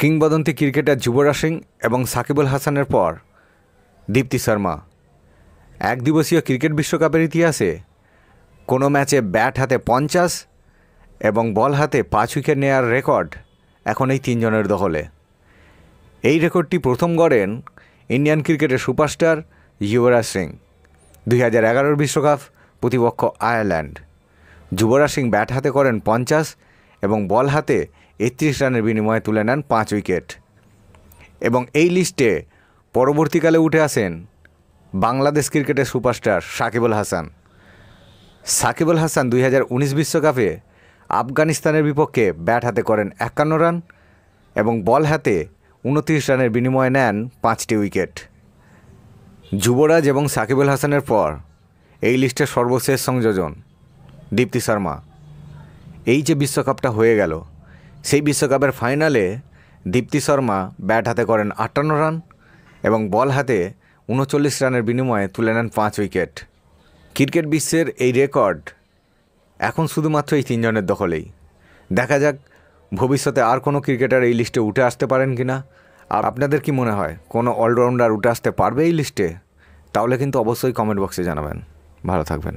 কিংবদন্তি ক্রিকেটার যুবরাজ সিং এবং সাকিব আল হাসানের পর দীপ্তি শর্মা একদিবসীয় ক্রিকেট বিশ্বকাপের ইতিহাসে কোনো ম্যাচে ব্যাট হাতে 50 এবং বল হাতে 5 উইকেট নেওয়ার রেকর্ড এখন এই তিনজনের দখলে। এই রেকর্ডটি প্রথম গড়েন ইন্ডিয়ান ক্রিকেটের সুপারস্টার যুবরাজ সিং। 2011 বিশ্বকাপ, প্রতিপক্ষ আয়ারল্যান্ড। যুবরাজ সিং ব্যাট হাতে করেন 50 এবং বল হাতে 31 রানের বিনিময়ে তুলে নেন 5 উইকেট। এবং এই লিস্টে পরবর্তীকালে উঠে আসেন বাংলাদেশ ক্রিকেটের সুপারস্টার সাকিব আল হাসান। সাকিব আল হাসান 2019 বিশ্বকাপে আফগানিস্তানের বিপক্ষে ব্যাট হাতে করেন 51 রান এবং বল হাতে 29 রানের বিনিময়ে নেন 5টি উইকেট। যুবরাজ এবং সাকিব আল হাসানের পর এই লিস্টের সর্বশেষ সংযোজন দীপ্তি শর্মা। এই যে বিশ্বকাপটা হয়ে গেল, সেই বিশ্বকাপের ফাইনালে দীপ্তি শর্মা ব্যাট হাতে করেন 58 রান এবং বল হাতে 39 রানের বিনিময়ে তুলে নেন 5 উইকেট। ক্রিকেট বিশ্বের এই রেকর্ড এখন শুধুমাত্র এই তিনজনের দখলেই। দেখা যাক ভবিষ্যতে আর কোনো ক্রিকেটার এই লিস্টে উঠে আসতে পারেন কিনা। আর আপনাদের কি মনে হয় কোনো অলরাউন্ডার উঠে আসতে পারবে এই লিস্টে? তাহলে কিন্তু অবশ্যই কমেন্ট বক্সে জানাবেন। ভালো থাকবেন।